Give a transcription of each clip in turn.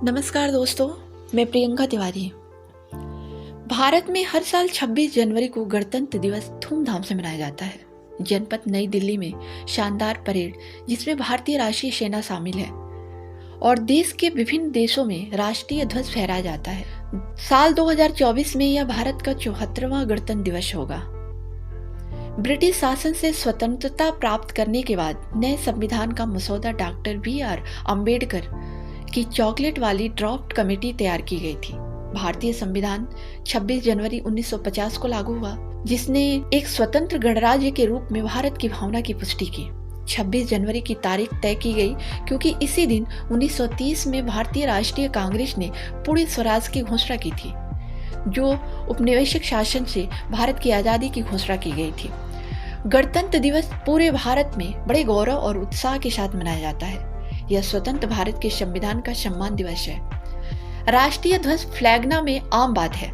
नमस्कार दोस्तों, मैं प्रियंका तिवारी। भारत में हर साल 26 जनवरी को गणतंत्र दिवस धूमधाम से मनाया जाता है। जनपद नई दिल्ली में शानदार परेड जिसमें भारतीय राष्ट्रीय सेना शामिल है और देश के विभिन्न देशों में राष्ट्रीय ध्वज फहराया जाता है। साल 2024 में यह भारत का 74वां गणतंत्र दिवस होगा। ब्रिटिश शासन से स्वतंत्रता प्राप्त करने के बाद नए संविधान का मसौदा डॉक्टर BR अम्बेडकर की चॉकलेट वाली ड्राफ्ट कमेटी तैयार की गई थी। भारतीय संविधान 26 जनवरी 1950 को लागू हुआ, जिसने एक स्वतंत्र गणराज्य के रूप में भारत की भावना की पुष्टि की। 26 जनवरी की तारीख तय की गई क्योंकि इसी दिन 1930 में भारतीय राष्ट्रीय कांग्रेस ने पूर्ण स्वराज की घोषणा की थी, जो उपनिवेशिक शासन से भारत की आज़ादी की घोषणा की गई थी। गणतंत्र दिवस पूरे भारत में बड़े गौरव और उत्साह के साथ मनाया जाता है। यह स्वतंत्र भारत के संविधान का सम्मान दिवस है। राष्ट्रीय ध्वज फ्लैगना में आम बात है।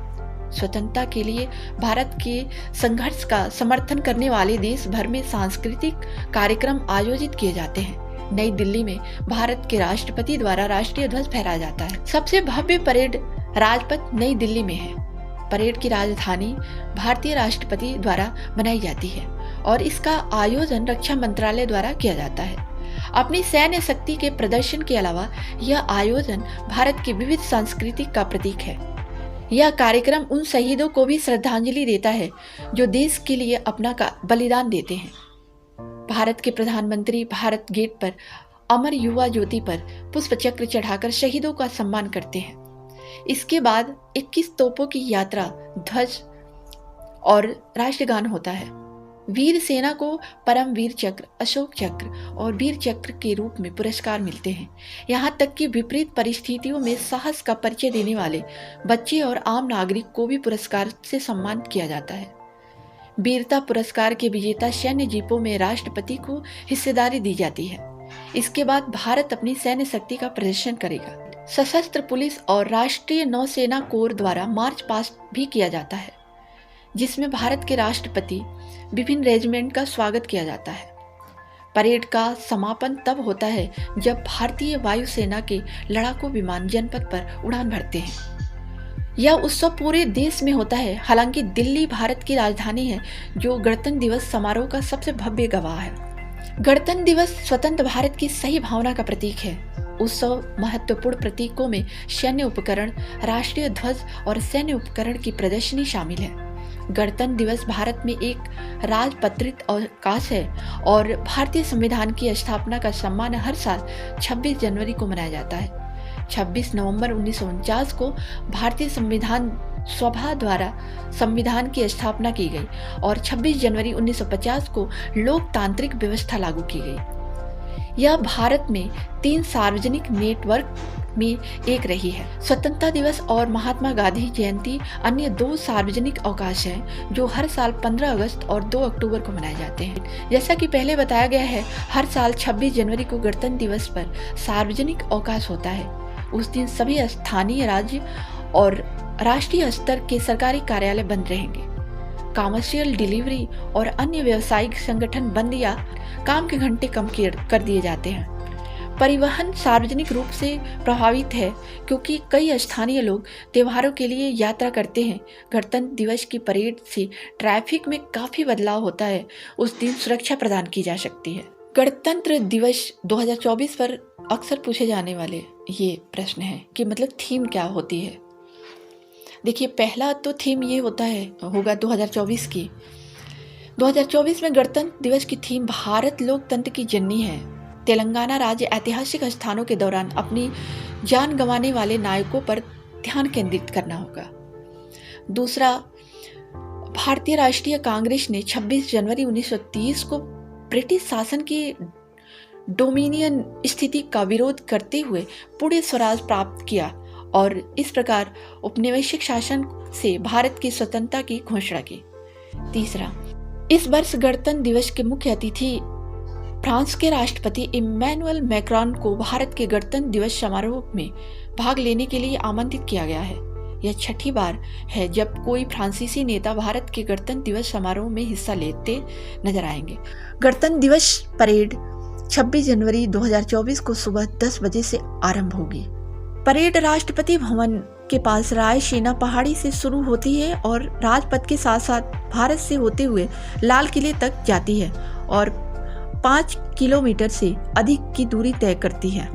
स्वतंत्रता के लिए भारत के संघर्ष का समर्थन करने वाले देश भर में सांस्कृतिक कार्यक्रम आयोजित किए जाते हैं। नई दिल्ली में भारत के राष्ट्रपति द्वारा राष्ट्रीय ध्वज फहराया जाता है। सबसे भव्य परेड राजपथ नई दिल्ली में है। परेड की राजधानी भारतीय राष्ट्रपति द्वारा बनाई जाती है और इसका आयोजन रक्षा मंत्रालय द्वारा किया जाता है। अपनी सैन्य शक्ति के प्रदर्शन के अलावा यह आयोजन भारत की विविध संस्कृति का प्रतीक है। यह कार्यक्रम उन शहीदों को भी श्रद्धांजलि देता है जो देश के लिए अपना बलिदान देते हैं। भारत के प्रधानमंत्री भारत गेट पर अमर युवा ज्योति पर पुष्प चक्र चढ़ाकर शहीदों का सम्मान करते हैं। इसके बाद 21 तोपों की यात्रा, ध्वज और राष्ट्रगान होता है। वीर सेना को परमवीर चक्र, अशोक चक्र और वीर चक्र के रूप में पुरस्कार मिलते हैं। यहाँ तक कि विपरीत परिस्थितियों में साहस का परिचय देने वाले बच्चे और आम नागरिक को भी पुरस्कार से सम्मानित किया जाता है। वीरता पुरस्कार के विजेता सैन्य जीपों में राष्ट्रपति को हिस्सेदारी दी जाती है। इसके बाद भारत अपनी सैन्य शक्ति का प्रदर्शन करेगा। सशस्त्र पुलिस और राष्ट्रीय नौसेना कोर द्वारा मार्च पास्ट भी किया जाता है, जिसमें भारत के राष्ट्रपति विभिन्न रेजिमेंट का स्वागत किया जाता है। परेड का समापन तब होता है जब भारतीय वायुसेना के लड़ाकू विमान जनपद पर उड़ान भरते हैं। यह उत्सव पूरे देश में होता है। हालांकि दिल्ली भारत की राजधानी है, जो गणतंत्र दिवस समारोह का सबसे भव्य गवाह है। गणतंत्र दिवस स्वतंत्र भारत की सही भावना का प्रतीक है। उत्सव महत्वपूर्ण प्रतीकों में सैन्य उपकरण, राष्ट्रीय ध्वज और सैन्य उपकरण की प्रदर्शनी शामिल है। गणतंत्र दिवस भारत में एक राजपत्रित अवकाश है और भारतीय संविधान की स्थापना का सम्मान हर साल 26 जनवरी को मनाया जाता है। 26 नवंबर 1949 को भारतीय संविधान सभा द्वारा संविधान की स्थापना की गई और 26 जनवरी 1950 को लोकतांत्रिक व्यवस्था लागू की गई। यह भारत में 3 सार्वजनिक नेटवर्क में एक रही है। स्वतंत्रता दिवस और महात्मा गांधी जयंती अन्य 2 सार्वजनिक अवकाश हैं, जो हर साल 15 अगस्त और 2 अक्टूबर को मनाए जाते हैं। जैसा कि पहले बताया गया है, हर साल 26 जनवरी को गणतंत्र दिवस पर सार्वजनिक अवकाश होता है। उस दिन सभी स्थानीय, राज्य और राष्ट्रीय स्तर के सरकारी कार्यालय बंद रहेंगे। कमर्शियल डिलीवरी और अन्य व्यावसायिक संगठन बंद या काम के घंटे कम कर दिए जाते हैं। परिवहन सार्वजनिक रूप से प्रभावित है क्योंकि कई स्थानीय लोग त्योहारों के लिए यात्रा करते हैं। गणतंत्र दिवस की परेड से ट्रैफिक में काफ़ी बदलाव होता है। उस दिन सुरक्षा प्रदान की जा सकती है। गणतंत्र दिवस 2024 पर अक्सर पूछे जाने वाले ये प्रश्न है कि मतलब थीम क्या होती है। देखिए, पहला तो थीम ये होगा 2024 की। 2024 में गणतंत्र दिवस की थीम भारत लोकतंत्र की जननी है। तेलंगाना राज्य ऐतिहासिक स्थानों के दौरान अपनी जान गंवाने वाले नायकों पर ध्यान केंद्रित करना होगा। दूसरा, भारतीय राष्ट्रीय कांग्रेस ने 26 जनवरी 1930 को ब्रिटिश शासन की डोमिनियन स्थिति का विरोध करते हुए पूर्ण स्वराज प्राप्त किया और इस प्रकार उपनिवेशिक शासन से भारत की स्वतंत्रता की घोषणा की। तीसरा, इस वर्ष गणतंत्र दिवस के मुख्य अतिथि फ्रांस के राष्ट्रपति इमैनुअल मैक्रॉन को भारत के गणतंत्र दिवस समारोह में भाग लेने के लिए आमंत्रित किया गया है। यह 6ठी बार है जब कोई फ्रांसीसी नेता भारत के गणतंत्र दिवस समारोह में हिस्सा लेते नजर आएंगे। गणतंत्र दिवस परेड 26 जनवरी 2024 को सुबह 10 बजे से आरंभ होगी। परेड राष्ट्रपति भवन के पास रायसीना पहाड़ी से शुरू होती है और राजपथ के साथ साथ भारत से होते हुए लाल किले तक जाती है और 5 किलोमीटर से अधिक की दूरी तय करती है।